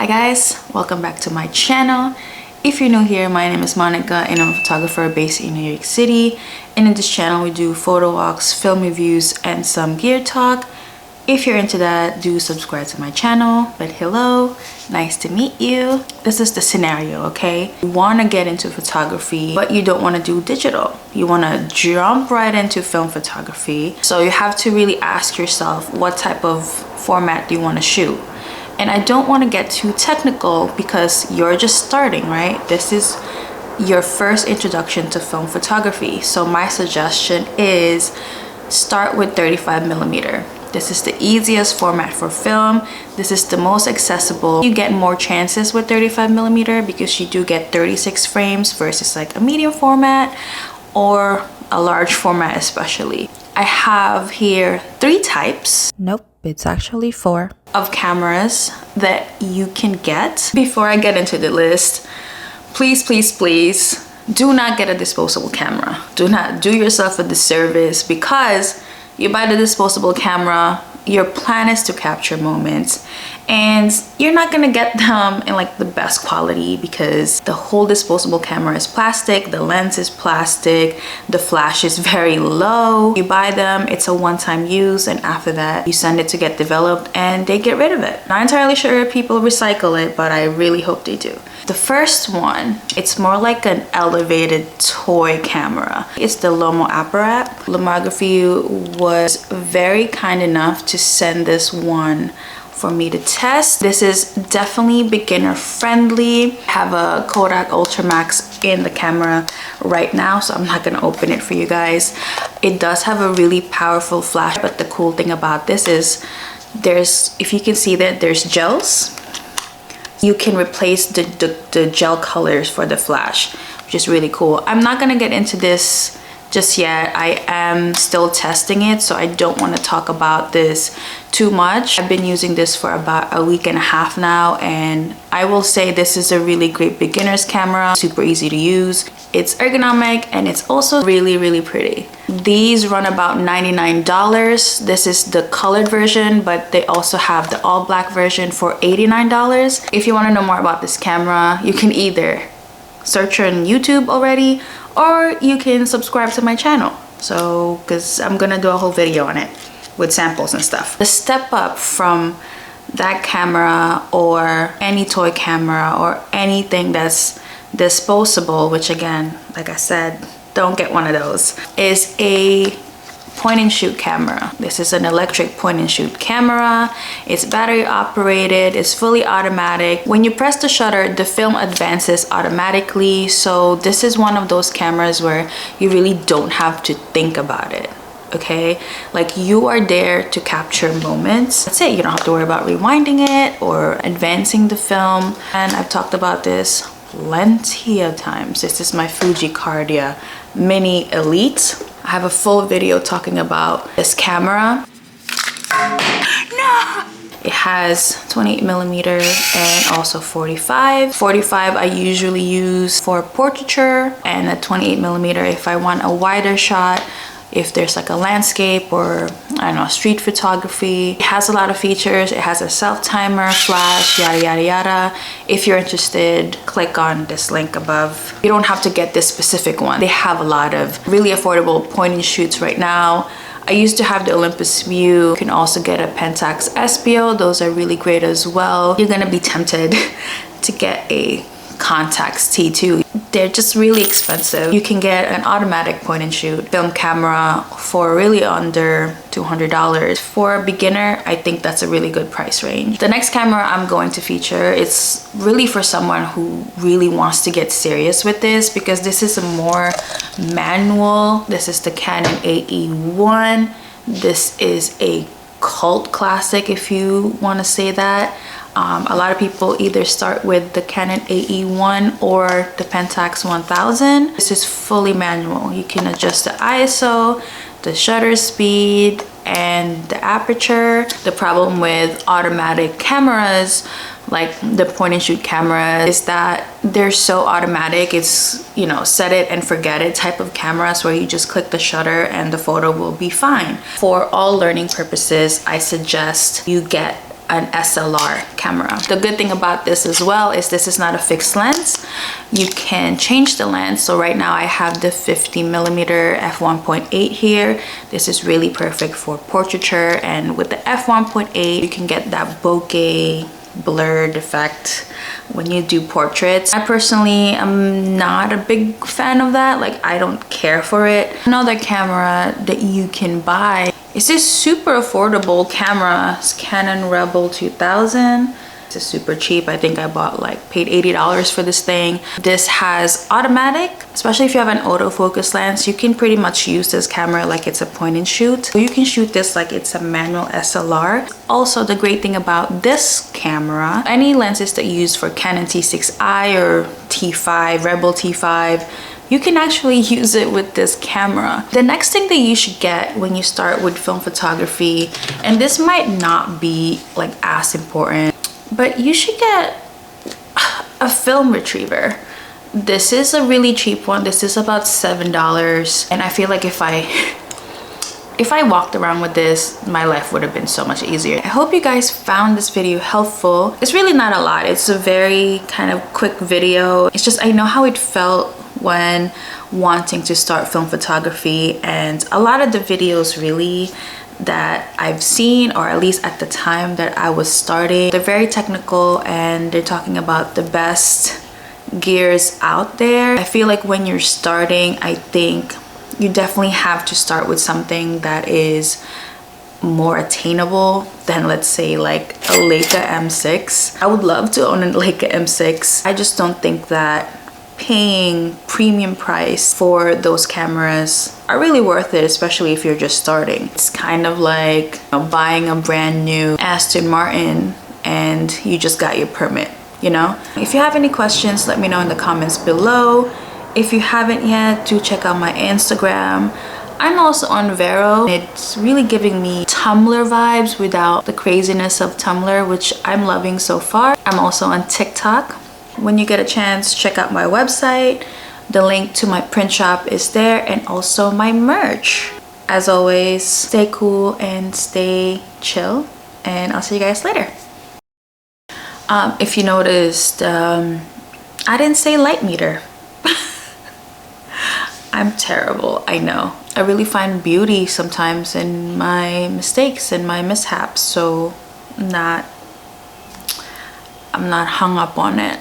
Hi guys, welcome back to my channel. If you're new here, my name is Monica and I'm a photographer based in New York City. And in this channel we do photo walks, film reviews, and some gear talk. If you're into that, do subscribe to my channel. But hello, nice to meet you. This is the scenario, okay? You want to get into photography, but you don't want to do digital. You want to jump right into film photography. So you have to really ask yourself, what type of format do you want to shoot? And I don't want to get too technical because you're just starting, right? This is your first introduction to film photography. So my suggestion is start with 35mm. This is the easiest format for film. This is the most accessible. You get more chances with 35mm because you do get 36 frames versus like a medium format or a large format especially. I have here 3 types. Nope, it's actually 4 of cameras that you can get. Before I get into the list, please do not get a disposable camera. Do not do yourself a disservice because you buy the disposable camera, your plan is to capture moments and you're not gonna get them in like the best quality because the whole disposable camera is plastic, the lens is plastic, the flash is very low. You buy them, it's a one-time use, and after that you send it to get developed and they get rid of it. Not entirely sure if people recycle it, but I really hope they do. The first one, it's more like an elevated toy camera. It's the Lomo Apparat. Lomography was very kind enough to send this one for me to test. This is definitely beginner friendly. I have a Kodak Ultramax in the camera right now, so I'm not gonna open it for you guys. It does have a really powerful flash, but the cool thing about this is if you can see that there's gels. You can replace the gel colors for the flash, which is really cool. I'm not gonna get into this just yet. I am still testing it, so I don't want to talk about this too much. I've been using this for about a week and a half now, and I will say this is a really great beginner's camera. Super easy to use. It's ergonomic and it's also really pretty. These run about $99. This is the colored version, but they also have the all black version for $89. If you want to know more about this camera, you can either search on YouTube already, or you can subscribe to my channel. So, because I'm gonna do a whole video on it with samples and stuff. The step up from that camera or any toy camera or anything that's disposable, which again, like I said, don't get one of those, is a point and shoot camera. This is an electric point and shoot camera. It's battery operated, it's fully automatic. When you press the shutter, the film advances automatically. So this is one of those cameras where you really don't have to think about it. Okay, like you are there to capture moments. That's it. You don't have to worry about rewinding it or advancing the film. And I've talked about this plenty of times. This is my Fuji Cardia Mini Elite. I have a full video talking about this camera. No! It has 28mm and also 45. 45 I usually use for portraiture, and a 28mm if I want a wider shot, if there's like a landscape or I don't know, street photography. It has a lot of features. It has a self timer, flash, yada yada. If you're interested, click on this link above. You don't have to get this specific one. They have a lot of really affordable point and shoots right now. I used to have the Olympus View. You can also get a Pentax Espio. Those are really great as well. You're gonna be tempted to get a Contax T2. They're just really expensive. You can get an automatic point and shoot film camera for really under $200. For a beginner, I think that's a really good price range. The next camera I'm going to feature, it's really for someone who really wants to get serious with this because this is a more manual. This is the Canon AE-1. This is a cult classic, if you want to say that. A lot of people either start with the Canon AE-1 or the Pentax 1000. This is fully manual. You can adjust the ISO, the shutter speed, and the aperture. The problem with automatic cameras, like the point and shoot camera, is that they're so automatic. It's, you know, set it and forget it type of cameras where you just click the shutter and the photo will be fine. For all learning purposes, I suggest you get an SLR camera. The good thing about this as well is this is not a fixed lens. You can change the lens. So right now I have the 50mm f1.8 here. This is really perfect for portraiture, and with the f1.8 you can get that bokeh blurred effect when you do portraits. I personally am not a big fan of that. Like, I don't care for it. Another camera that you can buy is this super affordable camera. It's Canon Rebel 2000. It's super cheap. I think I paid $80 for this thing. This has automatic, especially if you have an autofocus lens. You can pretty much use this camera like it's a point and shoot. So you can shoot this like it's a manual SLR. Also, the great thing about this camera, any lenses that you use for Canon T6i or T5, Rebel T5, you can actually use it with this camera. The next thing that you should get when you start with film photography, and this might not be like as important, but you should get a film retriever. This is a really cheap one. This is about $7, and I feel like if I walked around with this, my life would have been so much easier. I hope you guys found this video helpful. It's really not a lot. It's a very kind of quick video. It's just, I know how it felt when wanting to start film photography, and a lot of the videos really that I've seen, or at least at the time that I was starting, they're very technical and they're talking about the best gears out there. I feel like when you're starting, I think you definitely have to start with something that is more attainable than, let's say, like a Leica M6. I would love to own a Leica M6. I just don't think that paying premium price for those cameras are really worth it, especially if you're just starting. It's kind of like, you know, buying a brand new Aston Martin and you just got your permit, you know? If you have any questions, let me know in the comments below. If you haven't yet, do check out my Instagram. I'm also on Vero. It's really giving me Tumblr vibes without the craziness of Tumblr, which I'm loving so far. I'm also on TikTok. When you get a chance, check out my website. The link to my print shop is there, and also my merch. As always, stay cool and stay chill, and I'll see you guys later. If you noticed, I didn't say light meter. I'm terrible, I know. I really find beauty sometimes in my mistakes and my mishaps, so I'm not hung up on it.